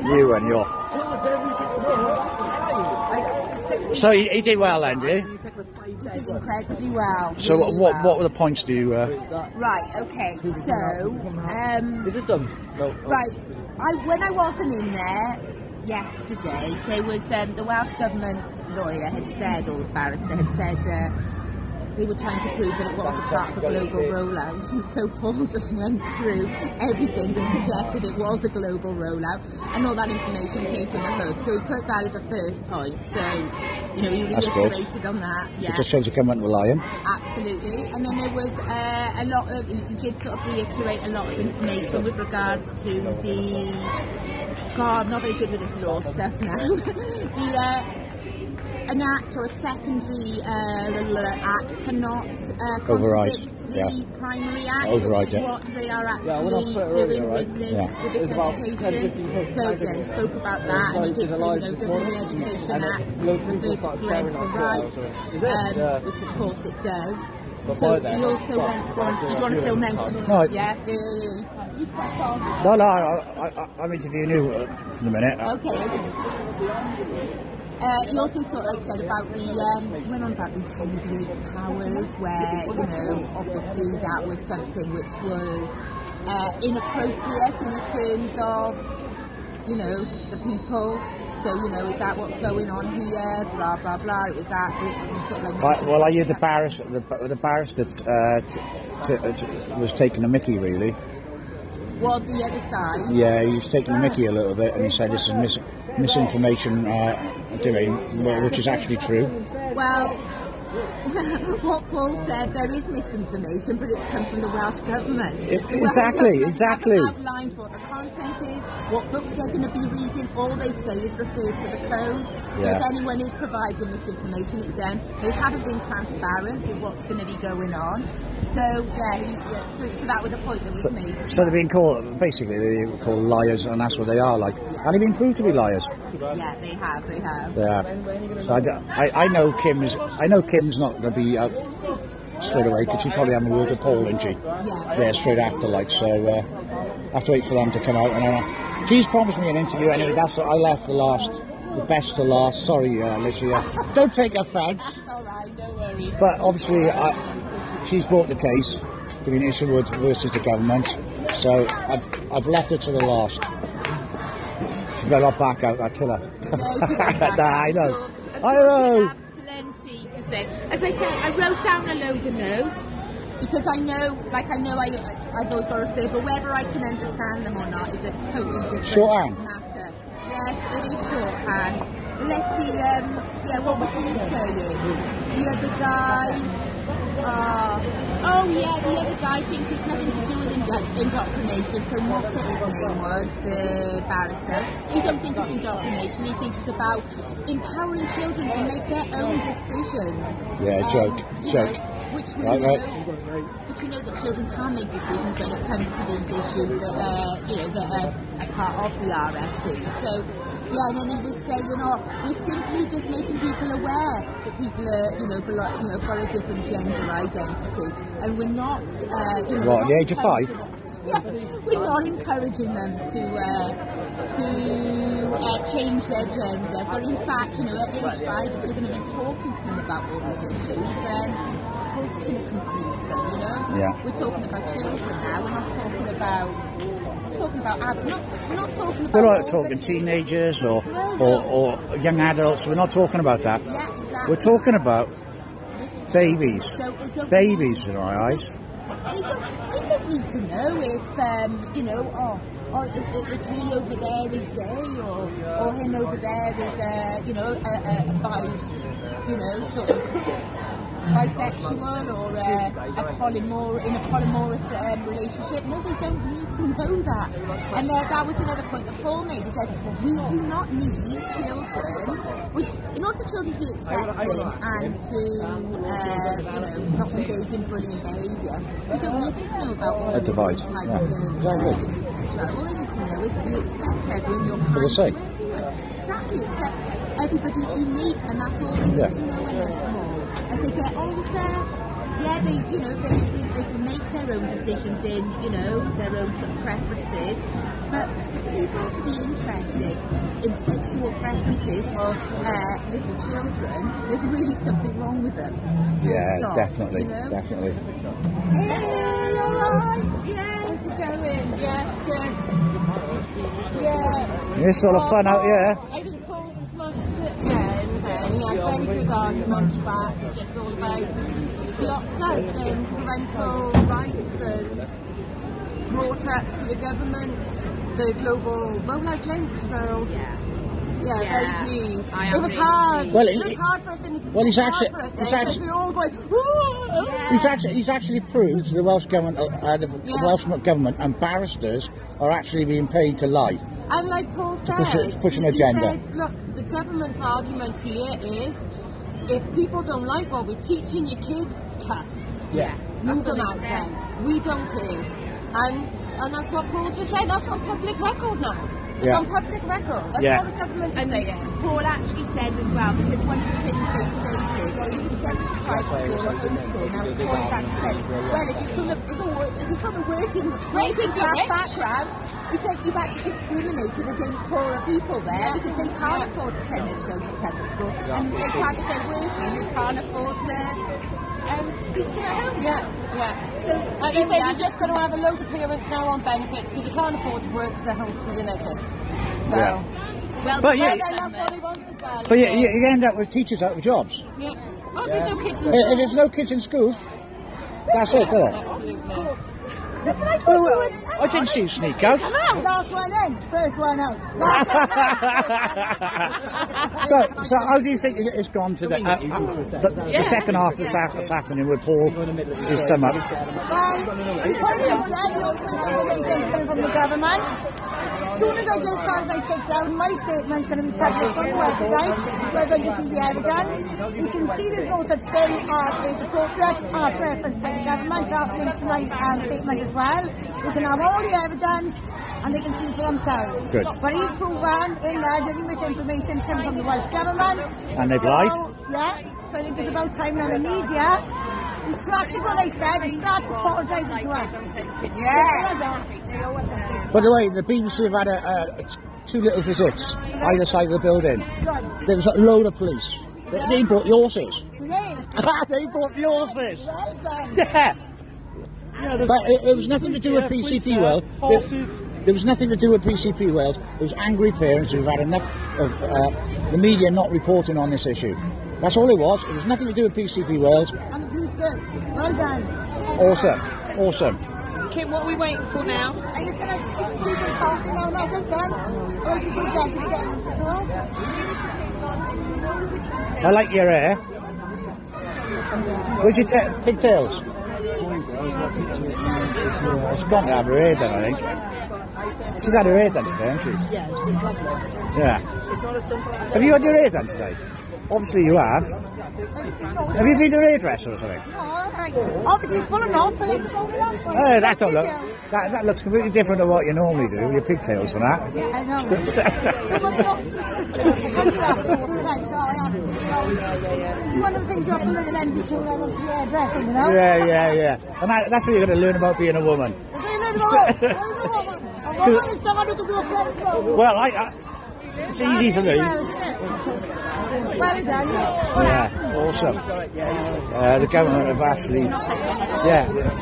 You and your... So he did well then, did he? He did incredibly well. So really what well. were the points do you... Right, okay, so... right, when I wasn't in there yesterday, there was the Welsh Government lawyer had said, or the barrister had said, they were trying to prove that it was a part of a global rollout. So Paul just went through everything that suggested it was a global rollout, and all that information came from the hub. So he put that as a first point. So, you know, he reiterated on that. Yeah. It just shows the government were lying. Absolutely. And then there was a lot of, he did sort of reiterate a lot of information with regards to the, God, I'm not very good with this law stuff now. An act or a secondary act cannot contradict the primary act, which is what they are actually doing with this education. So yeah, he spoke about that, and he did say, you know, doesn't the Education Act refer to parental rights, which of course it does. So he also went on. Do you want to film them? No. Yeah. No, I'm interviewing you for the minute. Okay. He also sort of like said about the, he went on about these heavyweight powers where, you know, obviously that was something which was inappropriate in the terms of, you know, the people. So, you know, is that what's going on here? Blah, blah, blah. It was that, it sort of like... Well, are you the barrister was taking a mickey, really? Well, the other side... Yeah, he was taking a mickey a little bit, and he said this is misinformation which is actually true. Well, what Paul said, there is misinformation, but it's come from the Welsh Government. Exactly. Haven't outlined what the content is, what books they're going to be reading. All they say is refer to the code. So if anyone is providing misinformation, it's them. They haven't been transparent with what's going to be going on. So so that was a point that was made. So they're being called, basically, they're called liars, and that's what they are like. And they've been proved to be liars. Yeah, they have. They have. So I know Kim's not going to be out straight away, because she'd probably have a word with Paul, isn't she? Yeah. Yeah, straight after, like, so I have to wait for them to come out. And she's promised me an interview anyway. That's what I left the best to last. Sorry, Lucia. Don't take offence. That's all right, no worries. But obviously, she's brought the case between Isherwood versus the government. So I've left her to the last. She better not back out. I'll kill her. I know. Plenty to say. As I said, I wrote down a load of notes because I know I've always got to refer, but whether I can understand them or not is a totally different matter. Yes, it is shorthand. Let's see. What was he saying? The other guy. The other guy thinks it's nothing to do with indoctrination. So Moffat, his name was, the barrister. He don't think it's indoctrination. He thinks it's about empowering children to make their own decisions. Yeah, joke. Which we know that children can make decisions when it comes to these issues that are a part of the RSC. So. Yeah, and then he was saying, we're simply just making people aware that people are, got a different gender identity, and we're not. At the age of 5? We're not encouraging them to change their gender, but in fact, at age 5, if you're going to be talking to them about all these issues, then of course it's going to confuse them. Yeah. We're talking about children now. We're not talking about. Talking about adults. We're not talking about. We're not talking teenagers or young adults. We're not talking about that. Yeah, exactly. We're talking about babies. So babies in our eyes. They don't need to know if or if he over there is gay or him over there is sort of bisexual or in a polymorous relationship. No, they don't need to know that. And that was another point that Paul made. He says, we do not need children, in order for children to be accepting and to not engage in bullying behaviour, we don't need them to know about all the types of sexuality. All they need to know is you accept everyone, you're kind. For the sake. Exactly, accept everybody's unique, and that's all they need to know when they're small. As they get older, they can make their own decisions in, their own sort of preferences. But for people to be interested in sexual preferences of little children, there's really something wrong with them. Yeah, Stop, definitely, you know? definitely. Hey, alright? Yeah. How's it going? Yeah, good. Yeah. It's sort of fun out here. I think Paul smashed it again, and he had very good arguments back, just all about lockdown and parental rights and brought up to the government the global rollout link, so very pleased. It was hard. Well, it was hard for us. He's we were all going, ooh! He's actually proved the Welsh government, the Welsh government and barristers are actually being paid to lie. And like Paul said, push an agenda. He said, look, the government's argument here is, if people don't like what we're teaching your kids, tough. Yeah. Move them out then. We don't care. And that's what Paul just said. That's on public record now. It's on public record. That's what the government is saying. Paul actually said as well, because one of the things they stated, Well, you can send them to private school or in school. Now, Paul has actually said, well, if you come a working class background, he said you've actually discriminated against poorer people there because they can't afford to send their children to public school. And they can't, if they're working, they can't afford to teach them at home. So He said you're just going to have a load of parents now on benefits because they can't afford to work because they're homeschooling their kids. So, well, But yeah, that's what he wants as well. but you end up with teachers out of jobs. Yeah. Oh, there's no kids in If there's no kids in schools, that's it, isn't it? Absolutely. Well, I didn't see you sneak out. Last one in, first one out. So how do you think it's gone today? The second half this afternoon with Paul is sum up. Well, the point of the only misinformation is coming from the government. As soon as I get a chance, I sit down. My statement's going to be published on the website, so everyone can see the evidence. You can see there's no such thing as age appropriate, as referenced by the government. That's linked to my statement as well. They can have all the evidence, and they can see for themselves. Good. But he's proven in there the only misinformation is coming from the Welsh government. And they've lied? Yeah. So I think it's about time now the media retracted what they said and started apologising to us. Yeah. By the way, the BBC have had two little visits either side of the building. Good. There was a load of police. They brought the horses. Today. They brought the horses. Well done. Yeah. But it was nothing to do with PCP World. There was nothing to do with PCP World. It was angry parents who've had enough of the media not reporting on this issue. That's all it was. It was nothing to do with PCP World. And the police good. Well done. Awesome. Kim, what are we waiting for now? I'm just going to do some talking now. Now, sit down. Waiting for the dance to be getting this at all. I like your hair. Where's your pigtails? It's gone to have her hair done, I think. She's had her hair done today, hasn't she? Yeah, it's lovely. Yeah. It's not a simple. Have you had your hair done today? Obviously you have. Have you been to a hairdresser or something? No, obviously it's full of nonsense. Oh, that don't look. That looks completely different to what you normally do with your pigtails and that. Yeah, I know. Somebody else This is one of the things you have to learn in NVQ level for hairdressing, you know? Yeah. And that's what you're going to learn about being a woman. That's what you learn about it. What is a woman? A woman is someone who can do a French roll. Well, it's easy for me. Well done. Yeah, awesome. The government have actually,